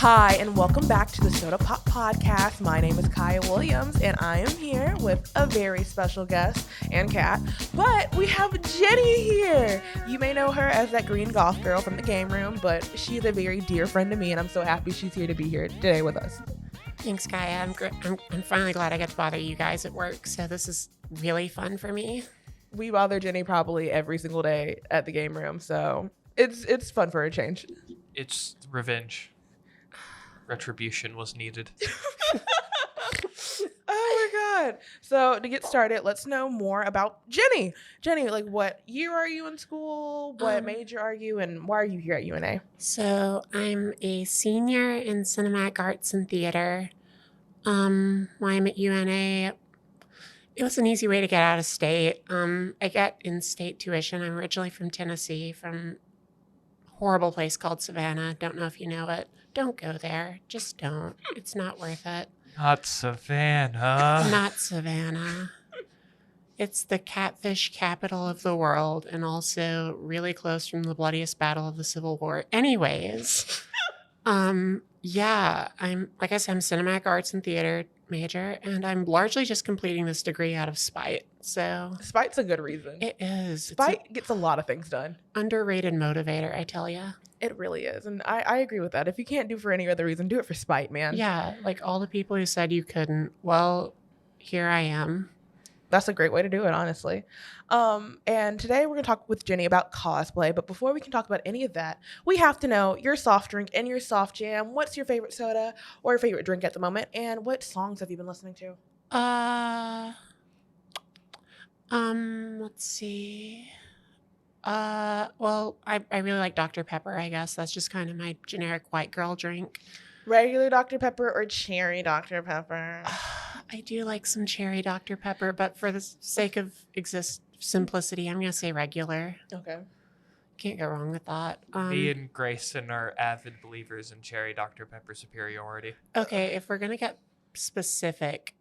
Hi, and welcome back to the SOTA Pop Podcast. My name is Kiya Williams, and I am here with a very special guest and cat. But we have Jenny here. You may know her as that green goth girl from the game room, but she's a very dear friend to me, and I'm so happy she's here to be here today with us. Thanks, Kiya. I'm finally glad I get to bother you guys at work, so this is really fun for me. We bother Jenny probably every single day at the game room, so it's fun for a change. It's revenge. Retribution was needed. Oh my God. So to get started, let's know more about Jenny. Jenny, like what year are you in school? What major are you? And why are you here at UNA? So I'm a senior in cinematic arts and theater. Why I'm at UNA, it was an easy way to get out of state. I get in-state tuition. I'm originally from Tennessee, from a horrible place called Savannah. Don't know if you know it. Don't go there. Just don't. It's not worth it. Not Savannah. Not Savannah. It's the catfish capital of the world and also really close from the bloodiest battle of the Civil War. Anyways, yeah, I'm cinematic arts and theater major, and I'm largely just completing this degree out of spite. So Spite's a good reason. it is. Spite gets a lot of things done. Underrated motivator, I tell ya. It really is. And I agree with that. If you can't do for any other reason, do it for spite, man. Yeah, like all the people who said you couldn't, well, here I am. That's a great way to do it, honestly. And today we're going to talk with Jenny about cosplay. But before we can talk about any of that, we have to know your soft drink and your soft jam. What's your favorite soda or your favorite drink at the moment? And what songs have you been listening to? Let's see. Well, I really like Dr. Pepper, I guess. That's just kind of my generic white girl drink. Regular Dr. Pepper or cherry Dr. Pepper? I do like some cherry Dr. Pepper, but for the sake of simplicity, I'm going to say regular. Okay. Can't go wrong with that. Me and Grayson are avid believers in cherry Dr. Pepper superiority. Okay, if we're going to get specific,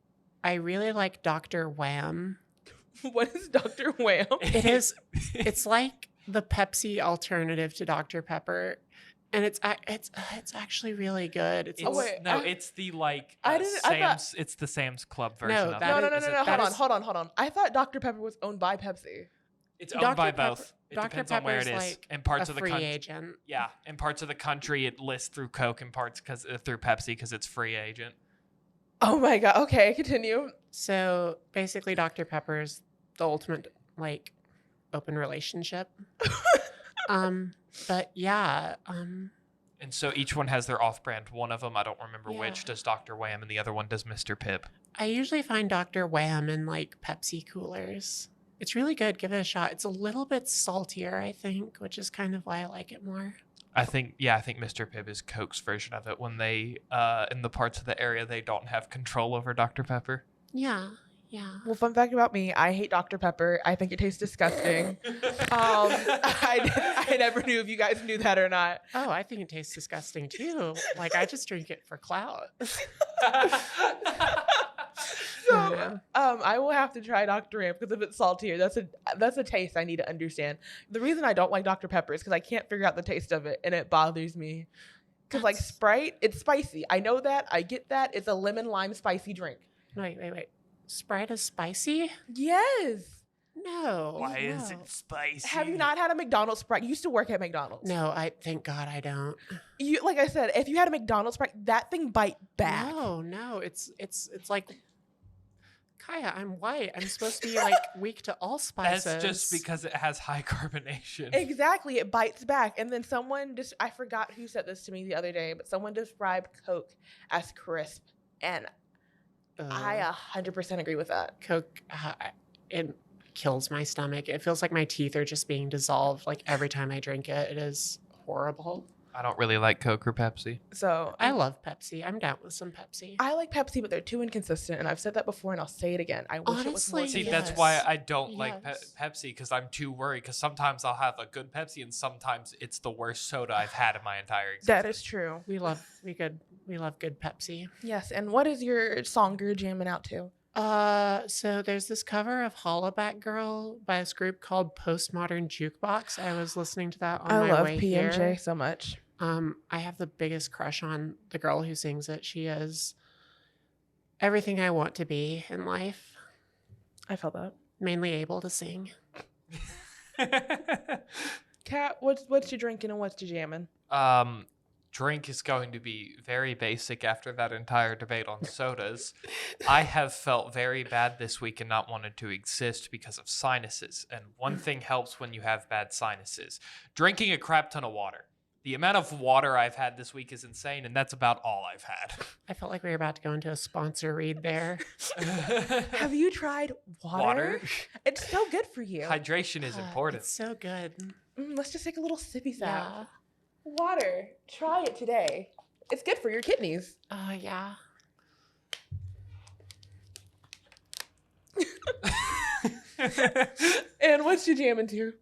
I really like Dr. Wham. What is Dr. Wham? It's like the Pepsi alternative to Dr. Pepper. And it's actually really good. It's the it's the Sam's Club version of it. No. Hold on. I thought Dr. Pepper was owned by Pepsi. It's owned by both. It Dr. depends on where it Pepper's is. like in parts a of the free country, agent. yeah, in parts of the country it lists through Coke, in parts through Pepsi because it's free agent. Oh my God. Okay, continue. So basically, Dr. Pepper's the ultimate open relationship. But yeah. And so each one has their off-brand. One of them, I don't remember which, does Dr. Wham, and the other one does Mr. Pibb. I usually find Dr. Wham in Pepsi coolers. It's really good. Give it a shot. It's a little bit saltier, I think, which is kind of why I like it more. I think Mr. Pibb is Coke's version of it when they, in the parts of the area they don't have control over Dr. Pepper. Yeah. Yeah. Well, fun fact about me, I hate Dr. Pepper. I think it tastes disgusting. I never knew if you guys knew that or not. Oh, I think it tastes disgusting too. I just drink it for clout. So, I will have to try Dr. Wham because if it's saltier, that's a taste I need to understand. The reason I don't like Dr. Pepper is because I can't figure out the taste of it, and it bothers me. Because Sprite, it's spicy. I know that. I get that. It's a lemon lime spicy drink. Wait. Sprite is spicy? Yes. No. Why is it spicy? Have you not had a McDonald's Sprite? You used to work at McDonald's. No, thank God I don't. Like I said, if you had a McDonald's Sprite, that thing bite back. No, it's like, Kiya, I'm white. I'm supposed to be weak to all spices. That's just because it has high carbonation. Exactly, it bites back. And then I forgot who said this to me the other day, but someone described Coke as crisp, and I 100% agree with that. Coke, it kills my stomach. It feels like my teeth are just being dissolved every time I drink it. It is horrible. I don't really like Coke or Pepsi. So I love Pepsi. I'm down with some Pepsi. I like Pepsi, but they're too inconsistent. And I've said that before, and I'll say it again. I wish it was more. See, that's why I don't like Pepsi, because I'm too worried. Because sometimes I'll have a good Pepsi, and sometimes it's the worst soda I've had in my entire existence. That is true. We love good Pepsi. Yes. And what is your song you're jamming out to? So there's this cover of Hollaback Girl by this group called Postmodern Jukebox. I was listening to that on my way here. I love PMJ so much. I have the biggest crush on the girl who sings it. She is everything I want to be in life. I felt that. Mainly able to sing. Kat, what's you drinking and what's you jamming? Drink is going to be very basic after that entire debate on sodas. I have felt very bad this week and not wanted to exist because of sinuses. And one thing helps when you have bad sinuses: drinking a crap ton of water. The amount of water I've had this week is insane, and that's about all I've had. I felt like we were about to go into a sponsor read there. Have you tried water? It's so good for you. Hydration is important. It's so good. Let's just take a little sippy sap. Yeah. Water. Try it today. It's good for your kidneys. Oh, yeah. And what's you jamming to?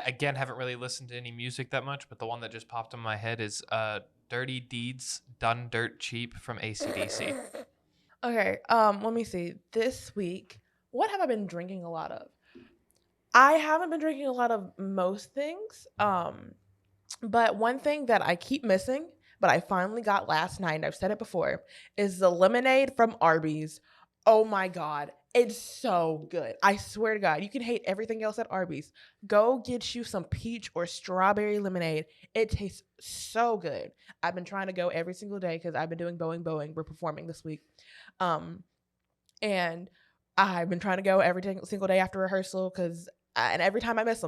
Again, haven't really listened to any music that much, but the one that just popped in my head is Dirty Deeds Done Dirt Cheap from AC/DC. Okay, let me see. This week, what have I been drinking a lot of? I haven't been drinking a lot of most things. But one thing that I keep missing, but I finally got last night, and I've said it before, is the lemonade from Arby's. Oh my God. It's so good. I swear to God, you can hate everything else at Arby's. Go get you some peach or strawberry lemonade. It tastes so good. I've been trying to go every single day because I've been doing Boeing. We're performing this week. And I've been trying to go every single day after rehearsal because and every time I miss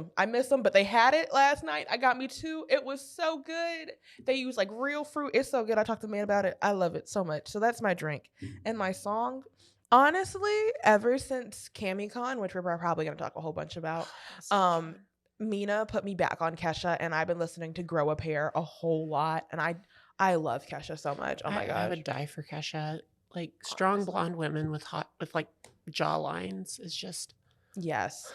them, but they had it last night. I got me two. It was so good. They use like real fruit. It's so good. I talked to man about it. I love it so much. So that's my drink. And my song, honestly, ever since CamiCon, which we're probably going to talk a whole bunch about, Mina put me back on Kesha, and I've been listening to Grow a Pair a whole lot. And I love Kesha so much. Oh my gosh. I would die for Kesha. Like strong blonde women with like jaw lines is just. Yes.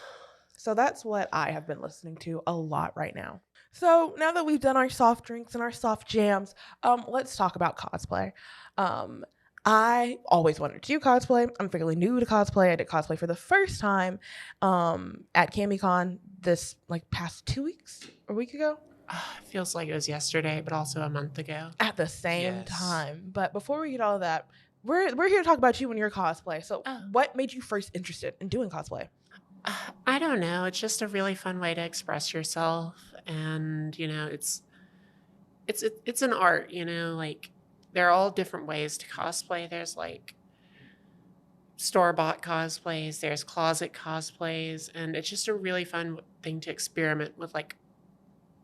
So that's what I have been listening to a lot right now. So now that we've done our soft drinks and our soft jams, let's talk about cosplay. I always wanted to do cosplay. I'm fairly new to cosplay. I did cosplay for the first time at CamiCon this past 2 weeks or a week ago. Feels like it was yesterday, but also a month ago. At the same time. But before we get all of that, we're here to talk about you and your cosplay. So what made you first interested in doing cosplay? I don't know. It's just a really fun way to express yourself, and it's an art. Like there are all different ways to cosplay. There's like store-bought cosplays. There's closet cosplays, and it's just a really fun thing to experiment with, like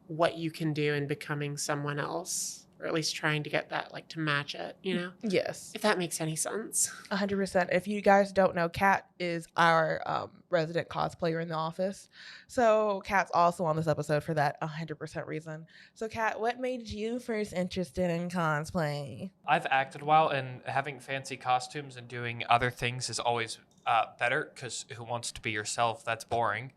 what you can do in becoming someone else. Or at least trying to get that to match it, Yes. If that makes any sense. 100%. If you guys don't know, Kat is our resident cosplayer in the office. So Kat's also on this episode for that 100% reason. So Kat, what made you first interested in cosplay? I've acted a while, and having fancy costumes and doing other things is always better, because who wants to be yourself? That's boring.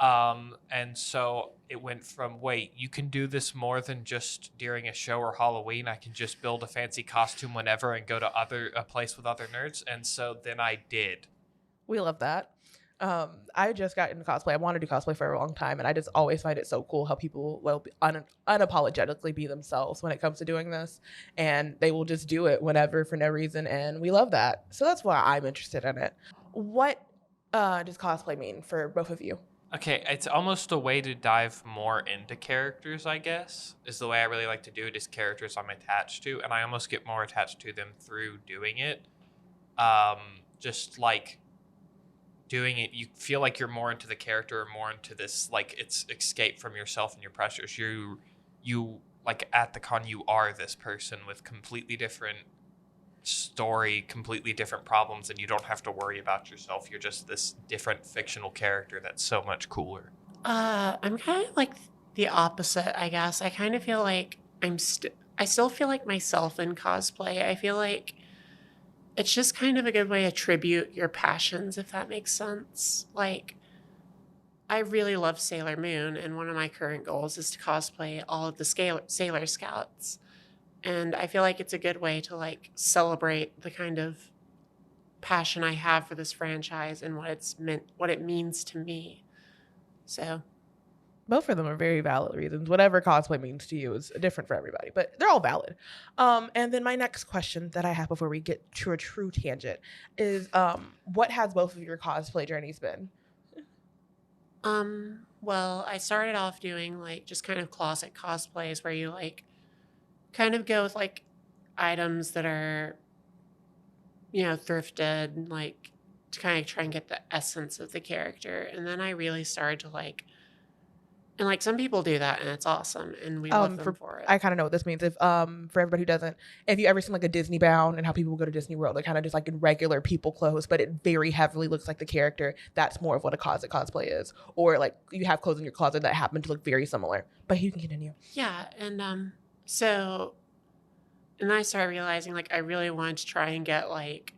And so it went from, wait, you can do this more than just during a show or Halloween. I can just build a fancy costume whenever and go to a place with other nerds. And so then I did. We love that. I just got into cosplay. I wanted to do cosplay for a long time, and I just always find it so cool how people will unapologetically be themselves when it comes to doing this, and they will just do it whenever for no reason, and we love that. So that's why I'm interested in it. What does cosplay mean for both of you? Okay, it's almost a way to dive more into characters, I guess, is the way I really like to do it, is characters I'm attached to, and I almost get more attached to them through doing it. Just like doing it, you feel like you're more into the character or more into this, like it's escape from yourself and your pressures. You like at the con, you are this person with completely different story, completely different problems, and you don't have to worry about yourself. You're just this different fictional character that's so much cooler. I'm kind of like the opposite, I guess. I kind of feel like I still feel like myself in cosplay. I feel like it's just kind of a good way to tribute your passions, if that makes sense. Like, I really love Sailor Moon, and one of my current goals is to cosplay all of the Sailor Scouts. And I feel like it's a good way to celebrate the kind of passion I have for this franchise and what it means to me. So Both of them are very valid reasons. Whatever cosplay means to you is different for everybody, but they're all valid. And then my next question that I have before we get to a true tangent is, what has both of your cosplay journeys been? Well, I started off doing like just kind of classic cosplays where you like kind of go with like items that are, thrifted, like to kind of try and get the essence of the character. And then I really started to like, and like some people do that and it's awesome and we love them for it. I kind of know what this means. If for everybody who doesn't, if you ever seen like a Disney bound and how people go to Disney World, they're kind of just like in regular people clothes, but it very heavily looks like the character. That's more of what a closet cosplay is, or like you have clothes in your closet that happen to look very similar. But you can continue. Yeah, and so, and then I started realizing like I really wanted to try and get like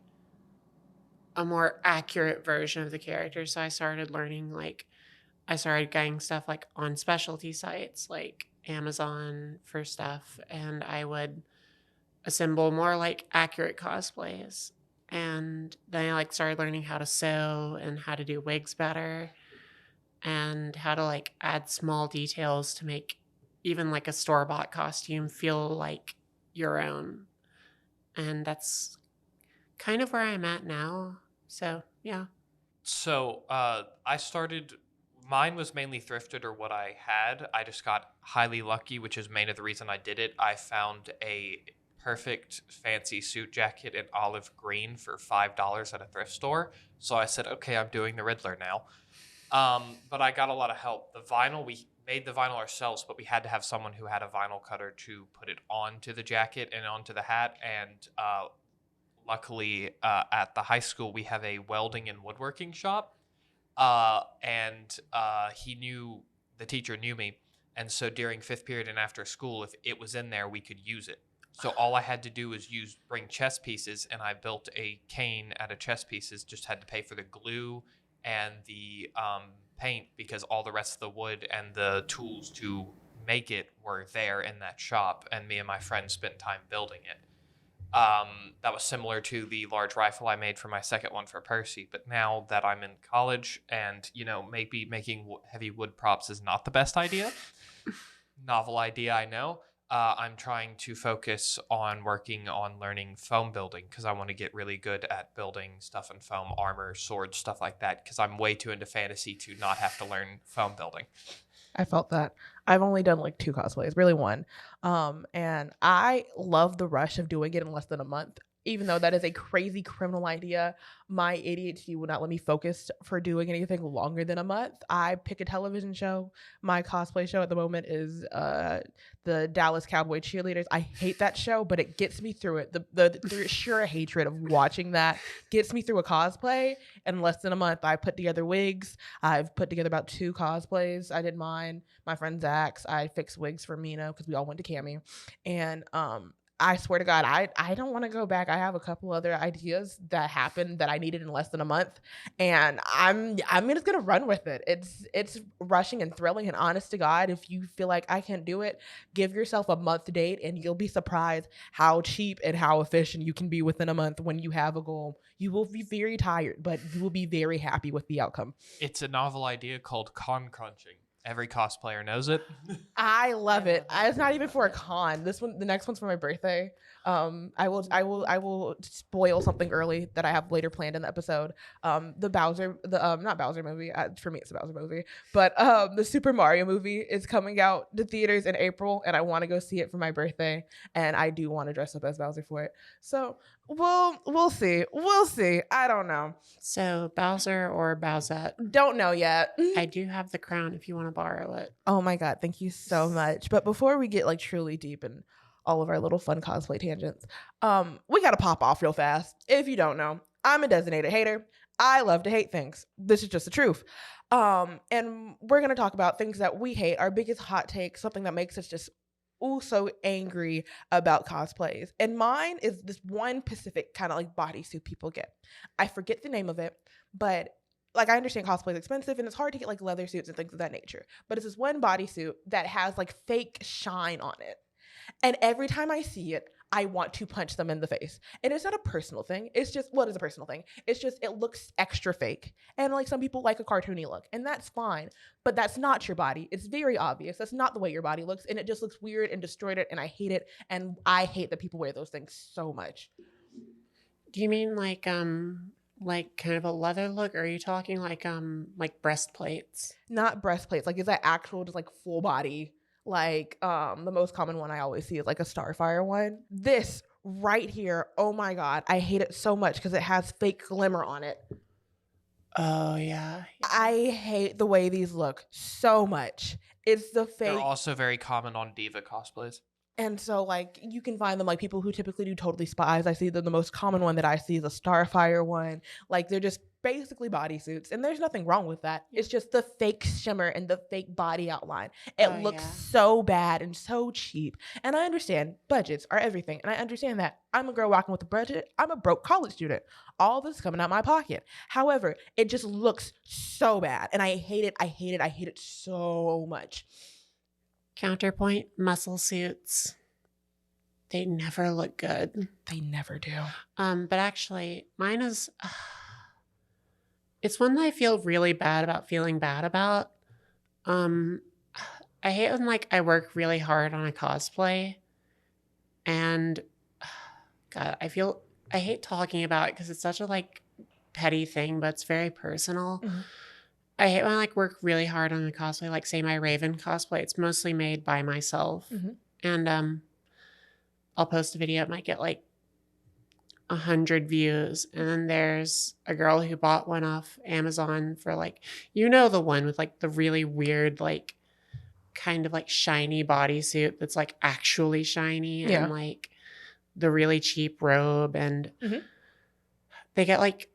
a more accurate version of the character. So I started learning like I started getting stuff like on specialty sites like Amazon for stuff, and I would assemble more like accurate cosplays. And then I like started learning how to sew and how to do wigs better and how to like add small details to make even like a store-bought costume feel like your own. And that's kind of where I'm at now. So, yeah. So I started, mine was mainly thrifted or what I had. I just got highly lucky, which is main of the reason I did it. I found a perfect fancy suit jacket in olive green for $5 at a thrift store. So I said, okay, I'm doing the Riddler now. But I got a lot of help. The vinyl, we made the vinyl ourselves, but we had to have someone who had a vinyl cutter to put it onto the jacket and onto the hat. And luckily, at the high school, we have a welding and woodworking shop. And the teacher knew me. And so during fifth period and after school, if it was in there, we could use it. So all I had to do was bring chess pieces, and I built a cane out of chess pieces, just had to pay for the glue and the paint because all the rest of the wood and the tools to make it were there in that shop, and me and my friend spent time building it. That was similar to the large rifle I made for my second one for Percy, but now that I'm in college and, maybe making heavy wood props is not the best idea. Novel idea, I know. I'm trying to focus on working on learning foam building because I want to get really good at building stuff in foam, armor, swords, stuff like that, because I'm way too into fantasy to not have to learn foam building. I felt that. I've only done like 2 cosplays, really 1. And I love the rush of doing it in less than a month. Even though that is a crazy criminal idea, my ADHD will not let me focus for doing anything longer than a month. I pick a television show. My cosplay show at the moment is the Dallas Cowboy Cheerleaders. I hate that show, but it gets me through it. The sheer hatred of watching that gets me through a cosplay. In less than a month, I put together wigs. I've put together about 2 cosplays. I did mine. My friend Zach's. I fixed wigs for Mina because we all went to Cami. And I swear to God, I don't want to go back. I have a couple other ideas that happened that I needed in less than a month, and I'm just gonna run with it. It's rushing and thrilling, and honest to God, if you feel like I can't do it, give yourself a month date, and you'll be surprised how cheap and how efficient you can be within a month when you have a goal. You will be very tired, but you will be very happy with the outcome. It's a novel idea called con crunching. Every cosplayer knows it. I love it. It's not even for a con. The next one's for my birthday. I will spoil something early that I have later planned in the episode. The Bowser, not Bowser movie. For me, it's a Bowser movie, but the Super Mario movie is coming out to theaters in April, and I want to go see it for my birthday, and I do want to dress up as Bowser for it. So we'll see. We'll see. I don't know. So Bowser or Bowsette? Don't know yet. I do have the crown if you want to borrow it. Oh my God, thank you so much. But before we get like truly deep in all of our little fun cosplay tangents, we gotta pop off real fast. If you don't know, I'm a designated hater. I love to hate things. This is just the truth. And we're gonna talk about things that we hate, our biggest hot take, something that makes us just so angry about cosplays. And mine is this one specific kind of like bodysuit people get. I forget the name of it, but like I understand cosplay is expensive and it's hard to get like leather suits and things of that nature. But it's this one bodysuit that has like fake shine on it. And every time I see it, I want to punch them in the face. And it's not a personal thing. It's just, well, it is a personal thing. It's just, it looks extra fake. And like some people like a cartoony look, and that's fine. But that's not your body. It's very obvious. That's not the way your body looks. And it just looks weird and destroyed it. And I hate it. And I hate that people wear those things so much. Do you mean like kind of a leather look, or are you talking like breastplates? Not breastplates. Like, is that actual, just like full body? Like, the most common one I always see is like a Starfire one. This right here, oh my God, I hate it so much because it has fake glimmer on it. Oh, yeah. I hate the way these look so much. It's the fake. They're also very common on diva cosplays. And so, like, you can find them, like, people who typically do Totally Spies. I see them. The most common one that I see is a Starfire one. Like, they're just basically bodysuits. And there's nothing wrong with that. It's just the fake shimmer and the fake body outline. It looks so bad and so cheap. And I understand budgets are everything. And I understand that. I'm a girl walking with a budget. I'm a broke college student. All this is coming out my pocket. However, it just looks so bad. And I hate it. I hate it. I hate it so much. Counterpoint, muscle suits. They never look good. They never do. But actually, mine is... it's one that I feel really bad about feeling bad about. I hate when, like, I work really hard on a cosplay. And, God, I hate talking about it because it's such a, like, petty thing, but it's very personal. Mm-hmm. I hate when I like work really hard on a cosplay, like say my Raven cosplay. It's mostly made by myself. Mm-hmm. And I'll post a video. It might get like 100 views. And then there's a girl who bought one off Amazon for like, you know, the one with like the really weird, like kind of like shiny bodysuit that's like actually shiny. Yeah. And like the really cheap robe. And they get like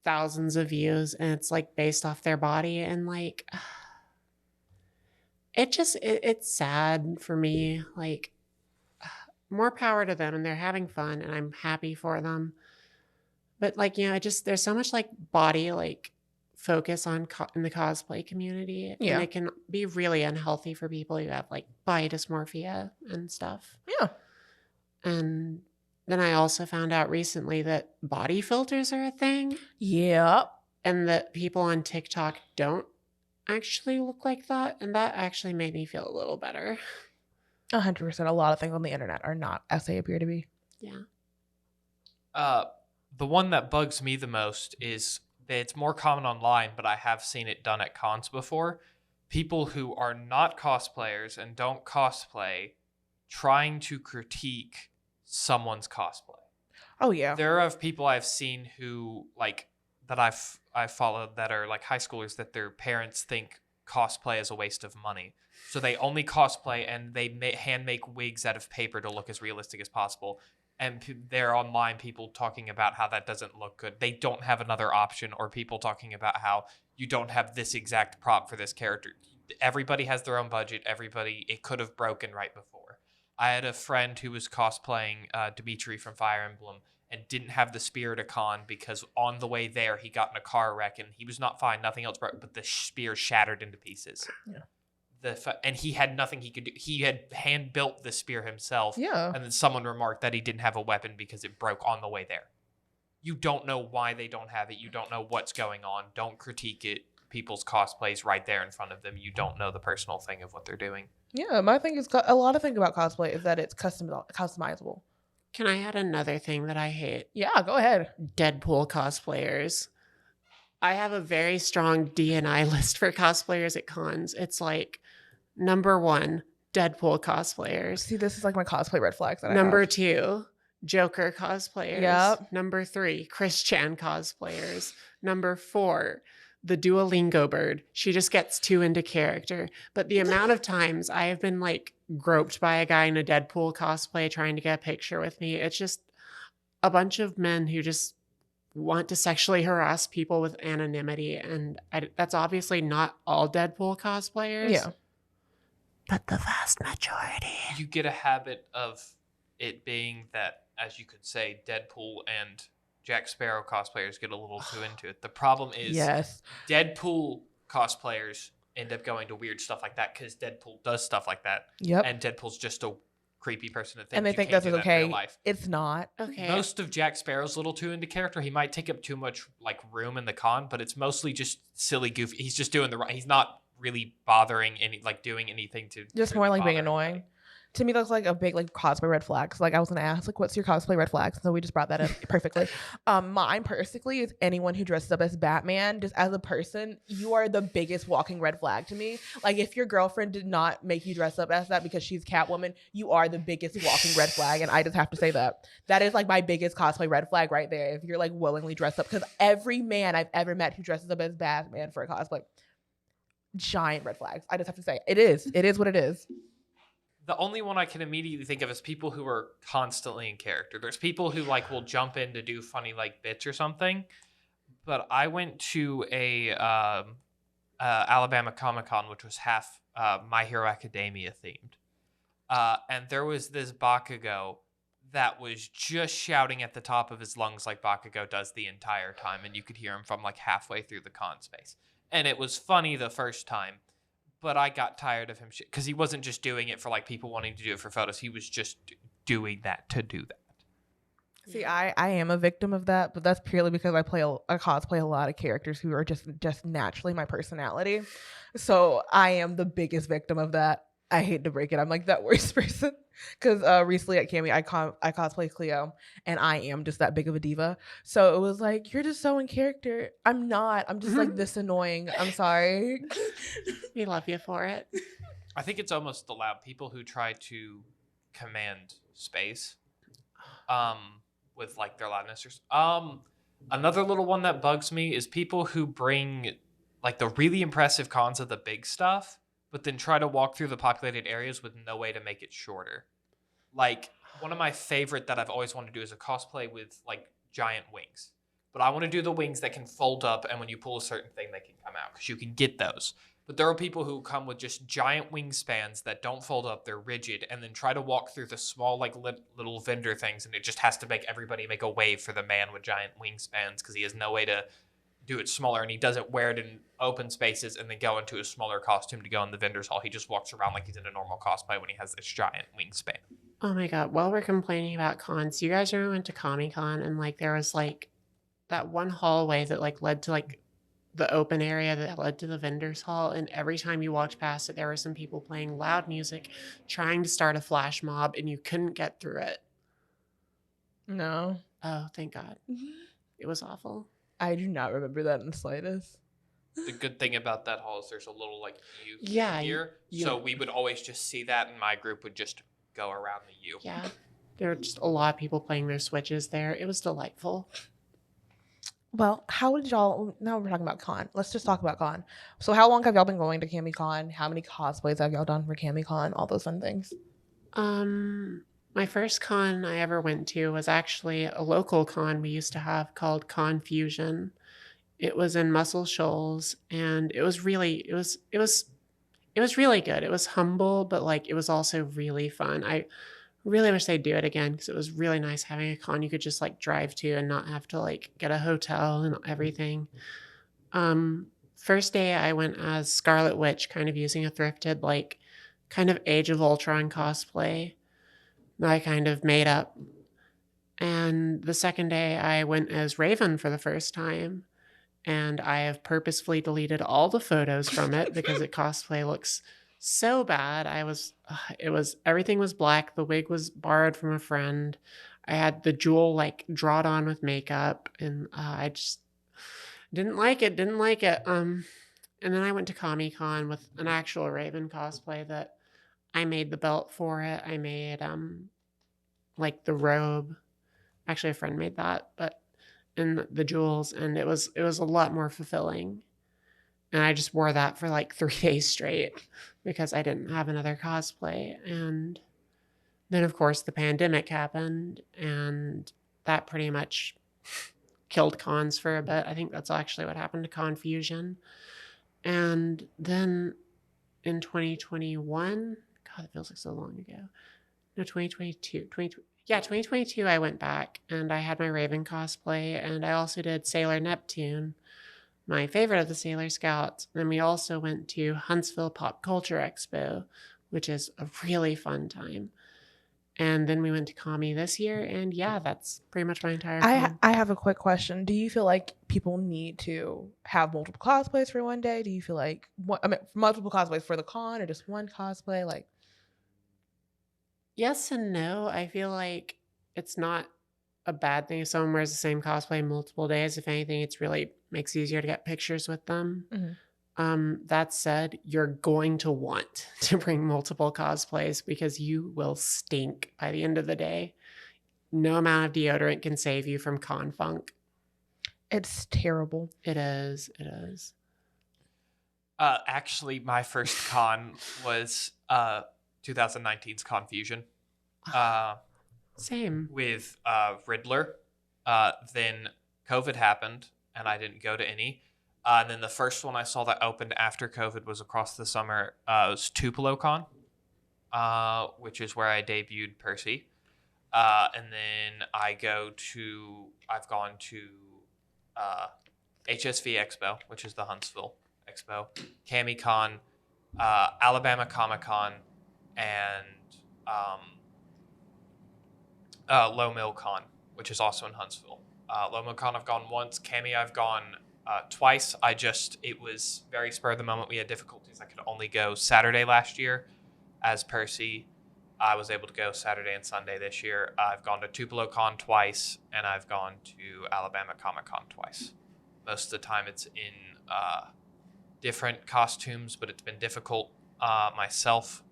thousands of views, and it's like based off their body, and like it's sad for me. Like, more power to them, and they're having fun, and I'm happy for them. But like, you know, there's so much like body like focus on in the cosplay community, and it can be really unhealthy for people who have like body dysmorphia and stuff. Yeah. And then I also found out recently that body filters are a thing. Yep. And that people on TikTok don't actually look like that. And that actually made me feel a little better. 100%. A lot of things on the internet are not as they appear to be. Yeah. The one that bugs me the most is that it's more common online, but I have seen it done at cons before. People who are not cosplayers and don't cosplay trying to critique someone's cosplay. Oh yeah. There are people I've seen who like that I've followed that are like high schoolers that their parents think cosplay is a waste of money. So they only cosplay and they hand make wigs out of paper to look as realistic as possible. And they're online people talking about how that doesn't look good. They don't have another option, or people talking about how you don't have this exact prop for this character. Everybody has their own budget. It could have broken right before. I had a friend who was cosplaying Dimitri from Fire Emblem and didn't have the spear at a con because on the way there he got in a car wreck and he was not fine. Nothing else broke, but the spear shattered into pieces. Yeah. And he had nothing he could do. He had hand built the spear himself. Yeah. And then someone remarked that he didn't have a weapon because it broke on the way there. You don't know why they don't have it. You don't know what's going on. Don't critique it. People's cosplays right there in front of them. You don't know the personal thing of what they're doing. Yeah, my thing is a lot of thing about cosplay is that it's customizable. Can I add another thing that I hate? Yeah, go ahead. Deadpool cosplayers. I have a very strong D&I list for cosplayers at cons. It's like number 1, Deadpool cosplayers. See, this is like my cosplay red flags. Number 2, Joker cosplayers. Yep. Number 3, Chris Chan cosplayers. Number 4, the Duolingo bird. She just gets too into character. But the amount of times I have been like groped by a guy in a Deadpool cosplay trying to get a picture with me, it's just a bunch of men who just want to sexually harass people with anonymity. And that's obviously not all Deadpool cosplayers. Yeah. But the vast majority. You get a habit of it being that, as you could say, Deadpool and Jack Sparrow cosplayers get a little too into it. The problem is Deadpool cosplayers end up going to weird stuff like that because Deadpool does stuff like that. Yep. And Deadpool's just a creepy person that And thinks they you think can't that's do that in real okay. life. It's not. Okay. Most of Jack Sparrow's a little too into character. He might take up too much like room in the con, but it's mostly just silly, goofy. He's just doing the right. He's not really bothering doing anything to Just really more like being bother annoying. anybody. To me, that's like a big like cosplay red flag. So, like I was gonna ask, like, what's your cosplay red flag? So we just brought that up perfectly. Mine personally is anyone who dresses up as Batman. Just as a person, you are the biggest walking red flag to me. Like if your girlfriend did not make you dress up as that because she's Catwoman, you are the biggest walking red flag. And I just have to say that is like my biggest cosplay red flag right there. If you're like willingly dressed up, because every man I've ever met who dresses up as Batman for a cosplay, giant red flags. I just have to say it is what it is. The only one I can immediately think of is people who are constantly in character. There's people who like will jump in to do funny like bits or something. But I went to a Alabama Comic-Con, which was half My Hero Academia themed. And there was this Bakugo that was just shouting at the top of his lungs like Bakugo does the entire time. And you could hear him from like halfway through the con space. And it was funny the first time. But I got tired of him because he wasn't just doing it for like people wanting to do it for photos. He was just doing that to do that. See, I am a victim of that, but that's purely because I cosplay a lot of characters who are just naturally my personality. So I am the biggest victim of that. I hate to break it. I'm like that worst person because recently at Cami, I cosplay Cleo, and I am just that big of a diva. So it was like, you're just so in character. I'm not. I'm just like this annoying. I'm sorry. We love you for it. I think it's almost allowed people who try to command space with like their loudness or another little one that bugs me is people who bring like the really impressive cons of the big stuff but then try to walk through the populated areas with no way to make it shorter. Like one of my favorite that I've always wanted to do is a cosplay with like giant wings, but I want to do the wings that can fold up, and when you pull a certain thing they can come out because you can get those. But there are people who come with just giant wingspans that don't fold up, they're rigid, and then try to walk through the small like little vendor things, and it just has to make everybody make a wave for the man with giant wingspans because he has no way to do it smaller, and he doesn't wear it in open spaces and then go into a smaller costume to go in the vendor's hall. He just walks around like he's in a normal cosplay when he has this giant wingspan. Oh my god, while we're complaining about cons, you guys ever went to Comic-Con and like there was like that one hallway that like led to like the open area that led to the vendor's hall, and every time you walked past it there were some people playing loud music trying to start a flash mob and you couldn't get through it? No. Oh, thank God. It was awful. I do not remember that in the slightest. The good thing about that hall is there's a little like U Yeah, here, so we would always just see that, and my group would just go around the U. Yeah, there were just a lot of people playing their Switches there. It was delightful. Well, how did y'all? Now we're talking about con. Let's just talk about con. So, how long have y'all been going to CamiCon? How many cosplays have y'all done for CamiCon? All those fun things. My first con I ever went to was actually a local con we used to have called Confusion. It was in Muscle Shoals, and it was really good. It was humble, but like it was also really fun. I really wish they'd do it again because it was really nice having a con you could just like drive to and not have to like get a hotel and everything. First day I went as Scarlet Witch, kind of using a thrifted like kind of Age of Ultron cosplay that I kind of made up. And the second day I went as Raven for the first time, and I have purposefully deleted all the photos from it because it cosplay looks so bad. Everything was black. The wig was borrowed from a friend. I had the jewel like drawn on with makeup, and I just didn't like it. And then I went to Comic-Con with an actual Raven cosplay that I made the belt for it. I made like the robe. Actually, a friend made that, but and the jewels, and it was a lot more fulfilling. And I just wore that for like 3 days straight because I didn't have another cosplay. And then of course the pandemic happened, and that pretty much killed cons for a bit. I think that's actually what happened to Confusion. And then in 2021, God, it feels like so long ago. No, 2022, I went back and I had my Raven cosplay, and I also did Sailor Neptune, my favorite of the Sailor Scouts. And then we also went to Huntsville Pop Culture Expo, which is a really fun time. And then we went to Kami this year, and yeah, that's pretty much my entire I con. I have a quick question. Do you feel like people need to have multiple cosplays for one day? Do you feel like multiple cosplays for the con or just one cosplay? Like, Yes and no. I feel like it's not a bad thing if someone wears the same cosplay multiple days. If anything, it's really makes it easier to get pictures with them. Mhm. That said, you're going to want to bring multiple cosplays because you will stink by the end of the day. No amount of deodorant can save you from con funk. it's terrible. It is. It is. Actually, my first con was 2019's Confusion. Same. With Riddler. Then COVID happened, and I didn't go to any. And then the first one I saw that opened after COVID was across the summer. It was Tupelo Con, which is where I debuted Percy. And then I've gone to HSV Expo, which is the Huntsville Expo, CamiCon, Alabama Comic Con, and Low Mill Con, which is also in Huntsville. Low Mill Con I've gone once. Cami I've gone twice. It was very spur of the moment. We had difficulties. I could only go Saturday last year as Percy. I was able to go Saturday and Sunday this year. I've gone to Tupelo Con twice, and I've gone to Alabama Comic Con twice. Most of the time it's in different costumes, but it's been difficult myself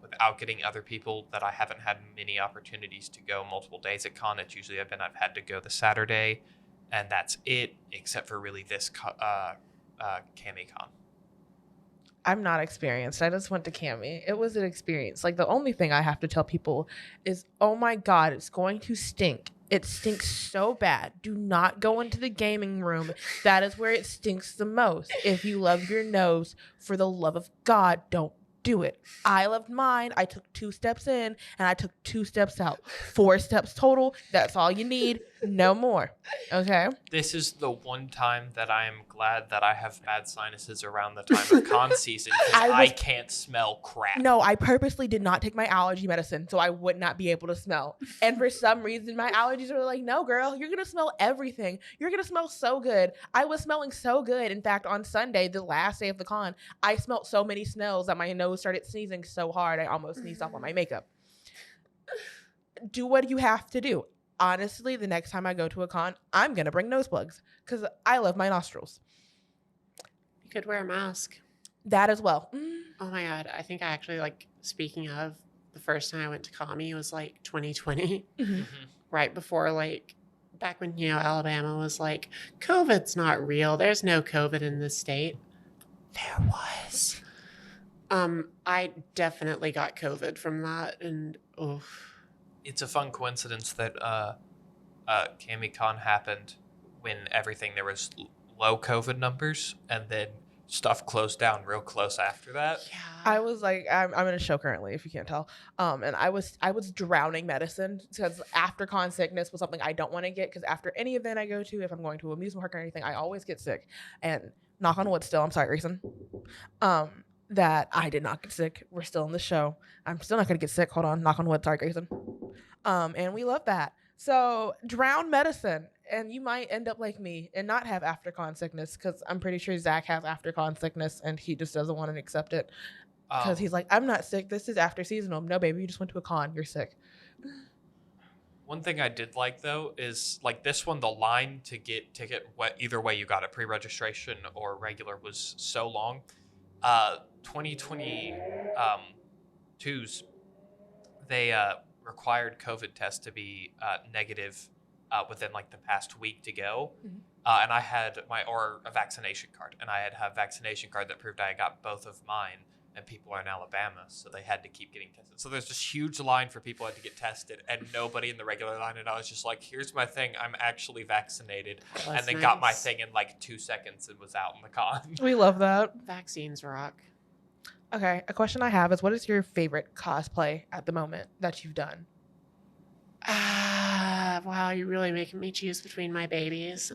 without getting other people that I haven't had many opportunities to go multiple days at con. It's usually I've had to go the Saturday, and that's it, except for really this CamiCon. I'm not experienced. I just went to Cami. It was an experience. Like, the only thing I have to tell people is, oh my God, it's going to stink. It stinks so bad. Do not go into the gaming room. That is where it stinks the most. If you love your nose, for the love of God, don't do it. I loved mine. I took 2 steps in and I took 2 steps out. 4 steps total. That's all you need. No more. Okay? This is the one time that I am glad that I have bad sinuses around the time of con season, because I can't smell crap. No, I purposely did not take my allergy medicine so I would not be able to smell. And for some reason, my allergies were like, no, girl, you're going to smell everything. You're going to smell so good. I was smelling so good. In fact, on Sunday, the last day of the con, I smelled so many smells that my nose started sneezing so hard I almost sneezed off on my makeup. Do what you have to do. Honestly, the next time I go to a con, I'm going to bring nose plugs because I love my nostrils. You could wear a mask. That as well. Oh my God. I think I actually, speaking of, the first time I went to Kami was 2020, right before back when, Alabama was like, COVID's not real. There's no COVID in this state. There was. I definitely got COVID from that, and It's a fun coincidence that CamiCon happened when there was low COVID numbers, and then stuff closed down real close after that. Yeah. I was like, I'm in a show currently, if you can't tell. And I was drowning medicine because after con sickness was something I don't want to get, because after any event I go to, if I'm going to an amusement park or anything, I always get sick. And knock on wood still, I'm sorry, Reason. That I did not get sick. We're still in the show. I'm still not going to get sick. Hold on. Knock on wood. Sorry, Grayson. And we love that. So drown medicine. And you might end up like me and not have after-con sickness, because I'm pretty sure Zach has after-con sickness and he just doesn't want to accept it. Because he's like, I'm not sick. This is after seasonal. No, baby, you just went to a con. You're sick. One thing I did like, though, is this one, the line to get ticket, either way you got it, pre-registration or regular, was so long. 2022's, they required COVID tests to be negative within the past week to go. And I had a vaccination card, and I had a vaccination card that proved I got both of mine, and people are in Alabama, so they had to keep getting tested. So there's this huge line for people who had to get tested, and nobody in the regular line, and I was just like, here's my thing, I'm actually vaccinated. Well, and then nice. got my thing in 2 seconds and was out in the con. We love that. Vaccines rock. Okay, a question I have is, what is your favorite cosplay at the moment that you've done? Wow, you're really making me choose between my babies.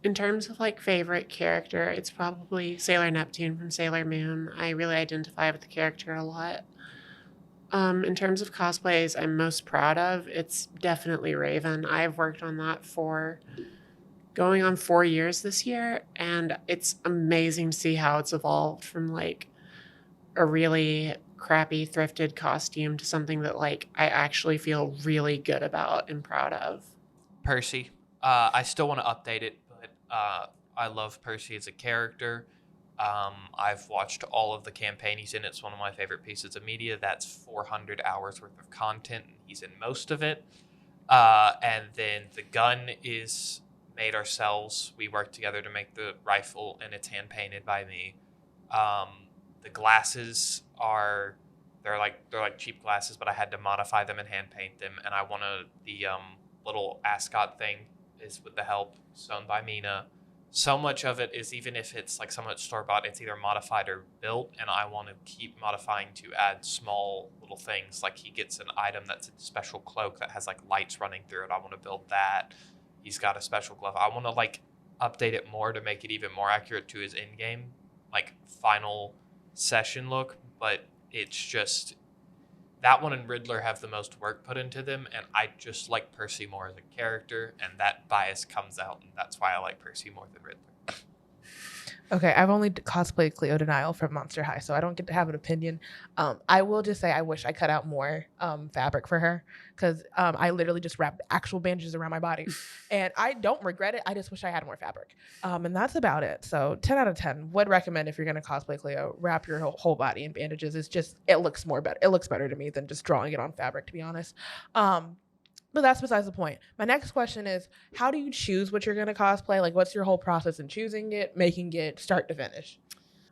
In terms of like favorite character, it's probably Sailor Neptune from Sailor Moon. I really identify with the character a lot. In terms of cosplays I'm most proud of, it's definitely Raven. I've worked on that for going on 4 years this year, and it's amazing to see how it's evolved from like a really crappy thrifted costume to something that like I actually feel really good about and proud of. Percy. I still want to update it, but I love Percy as a character. I've watched all of the campaign he's in. It's one of my favorite pieces of media. That's 400 hours worth of content, and he's in most of it. And then the gun is made ourselves. We worked together to make the rifle, and it's hand painted by me. The glasses are they're like cheap glasses, but I had to modify them and hand paint them. And I want the little ascot thing is with the help sewn by Mina. So much of it is, even if it's like somewhat store bought, it's either modified or built, and I want to keep modifying to add small little things. Like he gets an item that's a special cloak that has like lights running through it. I want to build that. He's got a special glove. I want to like update it more to make it even more accurate to his in-game like final session look, but it's just that one and Riddler have the most work put into them, and I just like Percy more as a character, and that bias comes out, and that's why I like Percy more than Riddler. Okay, I've only cosplayed Cleo Denial from Monster High, so I don't get to have an opinion. I will just say I wish I cut out more fabric for her, because I literally just wrap actual bandages around my body, and I don't regret it. I just wish I had more fabric, and that's about it. So 10 out of 10 would recommend if you're gonna cosplay Cleo, wrap your whole body in bandages. It looks better. It looks better to me than just drawing it on fabric, to be honest. But that's besides the point. My next question is, how do you choose what you're going to cosplay? Like, what's your whole process in choosing it, making it start to finish?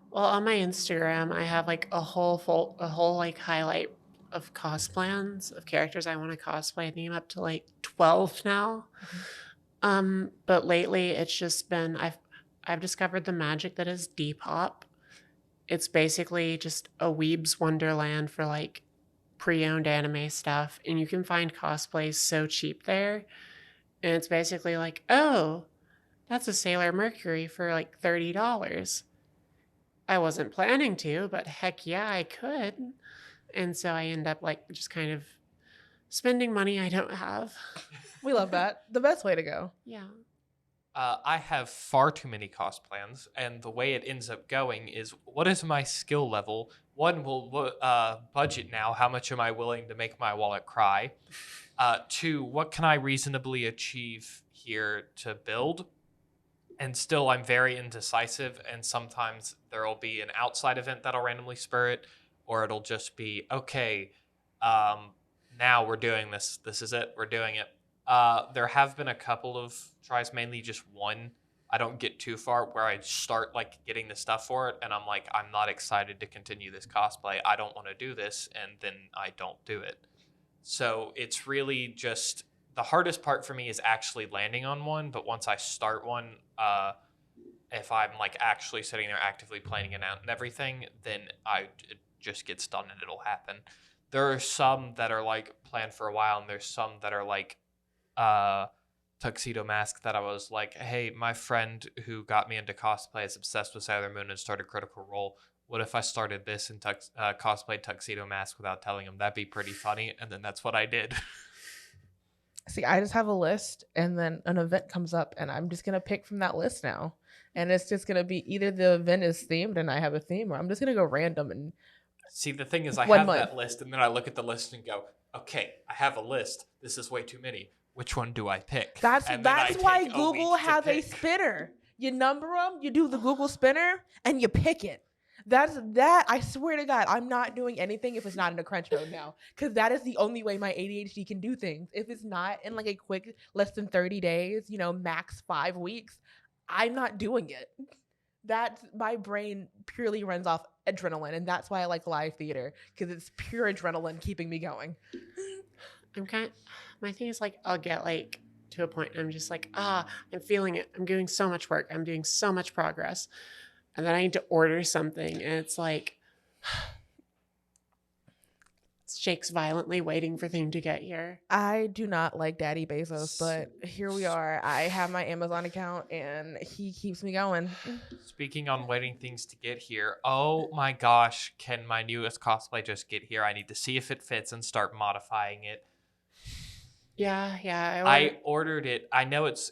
Well, on my Instagram, I have like a whole like highlight of cosplans of characters I want to cosplay. I think I'm up to like 12 now. But lately it's just been I've discovered the magic that is Depop. It's basically just a weeb's wonderland for like pre-owned anime stuff, and you can find cosplays so cheap there. And it's basically like, oh, that's a Sailor Mercury for like $30. I wasn't planning to, but heck yeah, I could. And so I end up like just kind of spending money I don't have. We love that. The best way to go. Yeah. I have far too many cost plans, and the way it ends up going is, what is my skill level? One, will budget now. How much am I willing to make my wallet cry? Two, what can I reasonably achieve here to build? And still, I'm very indecisive, and sometimes there will be an outside event that'll randomly spur it, or it'll just be, okay, now we're doing this. This is it. We're doing it. There have been a couple of tries, mainly just one. I don't get too far where I start like getting the stuff for it, and I'm like, I'm not excited to continue this cosplay. I don't want to do this, and then I don't do it. So it's really just the hardest part for me is actually landing on one. But once I start one, if I'm like actually sitting there actively planning it out and everything, then it just gets done and it'll happen. There are some that are like planned for a while, and there's some that are like Tuxedo Mask that I was like, hey, my friend who got me into cosplay is obsessed with Sailor Moon and started Critical Role. What if I started this and cosplayed Tuxedo Mask without telling him? That'd be pretty funny. And then that's what I did. See, I just have a list, and then an event comes up, and I'm just going to pick from that list now. And it's just going to be either the event is themed and I have a theme, or I'm just going to go random. And see, the thing is, I have that list, and then I look at the list and go, okay, I have a list. This is way too many. Which one do I pick? That's why Google has a spinner. You number them, you do the Google spinner, and you pick it. That. I swear to God, I'm not doing anything if it's not in a crunch mode now, because that is the only way my ADHD can do things. If it's not in like a quick, less than 30 days, max 5 weeks, I'm not doing it. That's my brain purely runs off adrenaline, and that's why I like live theater, because it's pure adrenaline keeping me going. My thing is like, I'll get like to a point and I'm just like, I'm feeling it. I'm doing so much work. I'm doing so much progress. And then I need to order something, and it's like, shakes violently, waiting for thing to get here. I do not like Daddy Bezos, but here we are. I have my Amazon account and he keeps me going. Speaking on waiting things to get here, oh my gosh, can my newest cosplay just get here? I need to see if it fits and start modifying it. Yeah. I ordered it. I know it's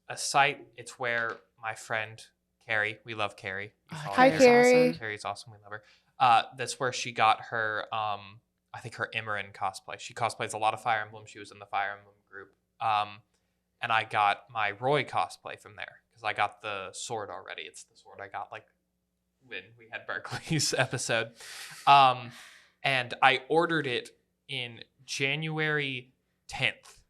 a site. It's where my friend Carrie, we love Carrie. Hi, Carrie. Awesome. Carrie's awesome. We love her. That's where she got her, I think her Imran cosplay. She cosplays a lot of Fire Emblem. She was in the Fire Emblem group. And I got my Roy cosplay from there because I got the sword already. It's the sword I got like when we had Berkeley's episode. And I ordered it in January 10th.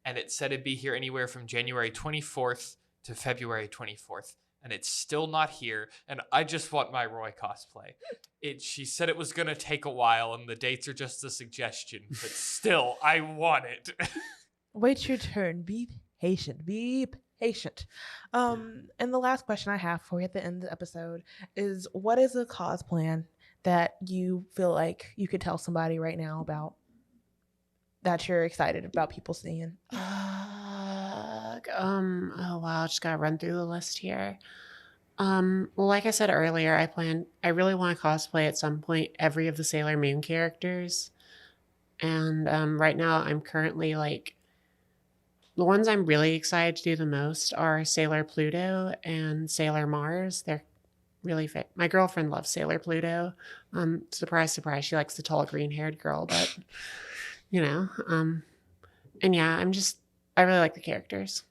And it said it'd be here anywhere from January 24th to February 24th. And it's still not here. And I just want my Roy cosplay. She said it was going to take a while, and the dates are just a suggestion. But still, I want it. Wait your turn. Be patient. Be patient. And the last question I have for you at the end of the episode is, what is a cause plan that you feel like you could tell somebody right now about that you're excited about people seeing? Oh wow, just gotta run through the list here. Well, like I said earlier, I really want to cosplay at some point every of the Sailor Moon characters. And right now I'm currently like, the ones I'm really excited to do the most are Sailor Pluto and Sailor Mars. They're really fit. My girlfriend loves Sailor Pluto. Surprise, surprise, she likes the tall green-haired girl, but and yeah, I really like the characters.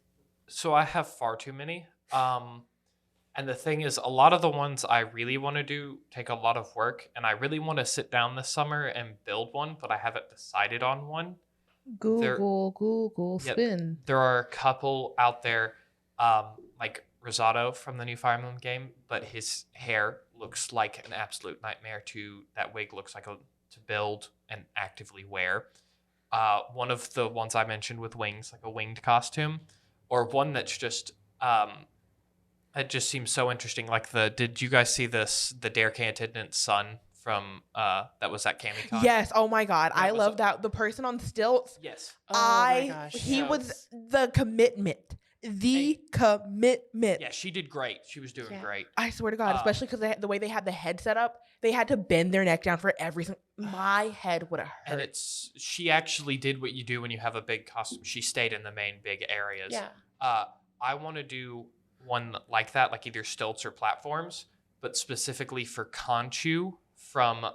So I have far too many. And the thing is, a lot of the ones I really want to do take a lot of work, and I really want to sit down this summer and build one, but I haven't decided on one. Google, spin. There are a couple out there, like Rosado from the new Fire Emblem game, but his hair looks like an absolute nightmare that wig looks like to build and actively wear. One of the ones I mentioned with wings, like a winged costume, or one that's just it just seems so interesting. Like did you guys see the Dare K attendant's son from that was at CamiCon? Yes. Oh my God, I love that. The person on stilts. Yes. Oh my gosh. He was the commitment. Commitment. Yeah, she did great. She was doing great. I swear to God, especially because the way they had the head set up, they had to bend their neck down for everything. My head would have hurt. And she actually did what you do when you have a big costume. She stayed in the main big areas. Yeah. I want to do one like that, like either stilts or platforms, but specifically for Conchu from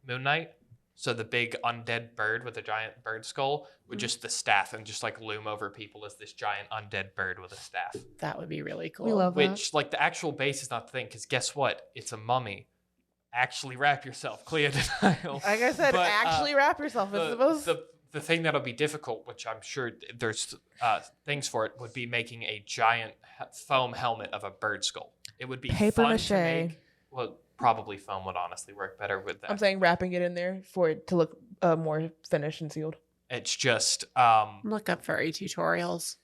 Moon Knight. So the big undead bird with a giant bird skull with just the staff and just like loom over people as this giant undead bird with a staff. That would be really cool. We love that. Which, like, the actual base is not the thing, because guess what? It's a mummy. Actually wrap yourself. Clear denial. Like I said, actually wrap yourself. The thing that'll be difficult, which I'm sure there's things for it, would be making a giant foam helmet of a bird skull. It would be paper fun mache. to make. Well, probably foam would honestly work better with that. I'm saying wrapping it in there for it to look more finished and sealed. It's just look up furry tutorials.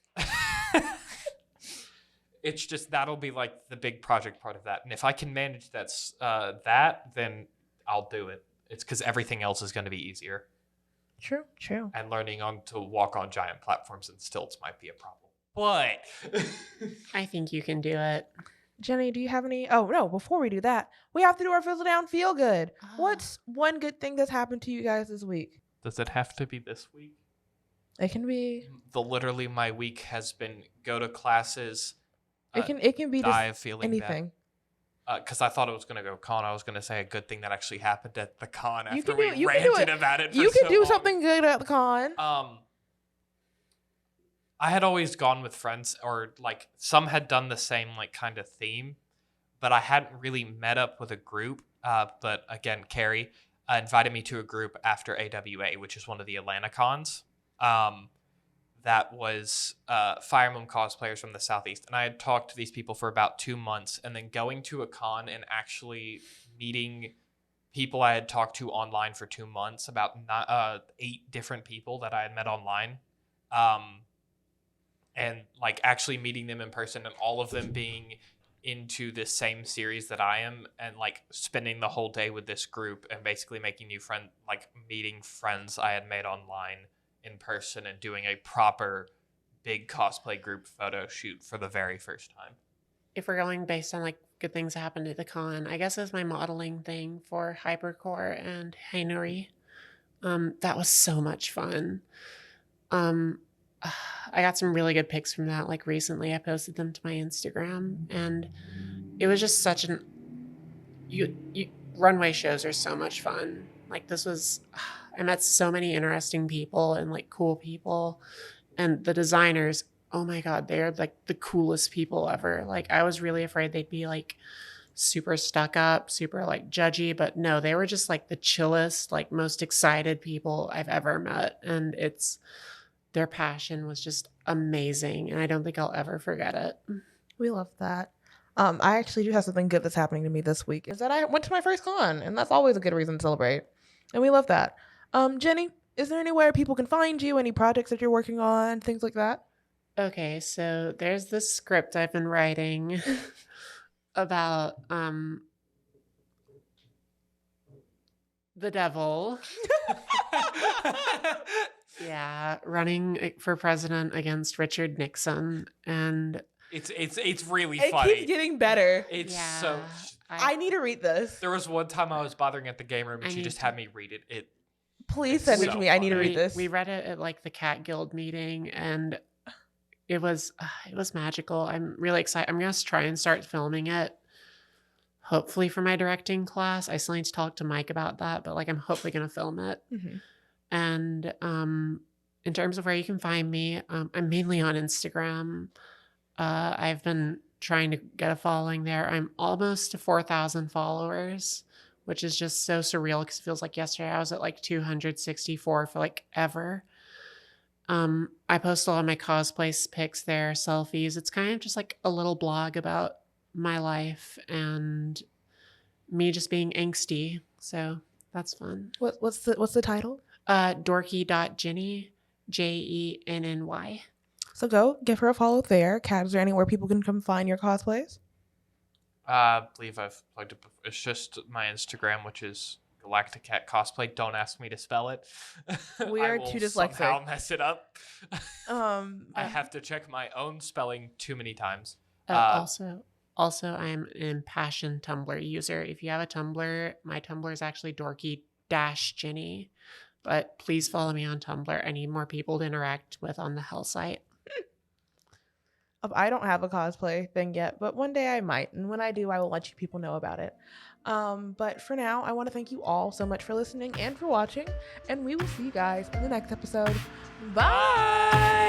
It's just that'll be like the big project part of that, and if I can manage that, then I'll do it. It's because everything else is going to be easier. True. And learning to walk on giant platforms and stilts might be a problem. But I think you can do it. Jenny, do you have any? Oh, no. Before we do that, we have to do our Fizzle Down Feel Good. What's one good thing that's happened to you guys this week? Does it have to be this week? It can be. Literally, my week has been go to classes. It can be die just of feeling anything. Because I thought it was going to go con. I was going to say a good thing that actually happened at the con You after can do- we you can do ranted it. about it. You for could so do long. something good at the con. I had always gone with friends, or like some had done the same like kind of theme, but I hadn't really met up with a group. But again, Carrie invited me to a group after AWA, which is one of the Atlanta cons. That was Fire Emblem cosplayers from the Southeast. And I had talked to these people for about 2 months, and then going to a con and actually meeting people I had talked to online for 2 months, about 8 different people that I had met online. And like actually meeting them in person, and all of them being into this same series that I am, and like spending the whole day with this group and basically making new friends, like meeting friends I had made online in person and doing a proper big cosplay group photo shoot for the very first time. If we're going based on like good things that happened at the con, I guess it was my modeling thing for Hypercore and Hainuri. That was so much fun. I got some really good pics from that. Like recently, I posted them to my Instagram, and it was just such an runway shows are so much fun. Like this was, I met so many interesting people and like cool people, and the designers. Oh my god, they're like the coolest people ever. Like I was really afraid they'd be like super stuck up, super like judgy, but no, they were just like the chillest, like most excited people I've ever met, and their passion was just amazing, and I don't think I'll ever forget it. We love that. I actually do have something good that's happening to me this week. Is that I went to my first con, and that's always a good reason to celebrate. And we love that. Jenny, is there anywhere people can find you? Any projects that you're working on? Things like that? Okay, so there's this script I've been writing about the devil. Yeah, running for president against Richard Nixon, and it's really It funny. keeps getting better. It's yeah, so. I need to read this. There was one time I was bothering at the game room, and I she need just to- had me read it. Please It's send it so to me. I need to funny. read this. We read it at like the Cat Guild meeting, and it was magical. I'm really excited. I'm gonna try and start filming it. Hopefully for my directing class. I still need to talk to Mike about that, but like I'm hopefully gonna film it. Mhm. And in terms of where you can find me, I'm mainly on Instagram. I've been trying to get a following there. I'm almost to 4,000 followers, which is just so surreal because it feels like yesterday I was at like 264 for like ever. I post a lot of my cosplay pics there, selfies. It's kind of just like a little blog about my life and me just being angsty. So that's fun. What's the title? Dorky.Jenny, Jenny. So go give her a follow there. Kat, is there anywhere people can come find your cosplays? I believe I've plugged it before. It's just my Instagram, which is Galactic Cat Cosplay. Don't ask me to spell it. We I are will too dyslexic. somehow mess it up. I I have to check my own spelling too many times. Also, I'm an impassioned Tumblr user. If you have a Tumblr, my Tumblr is actually dorky-Jenny. But please follow me on Tumblr. I need more people to interact with on the Hell site. I don't have a cosplay thing yet, but one day I might. And when I do, I will let you people know about it. But for now, I want to thank you all so much for listening and for watching. And we will see you guys in the next episode. Bye!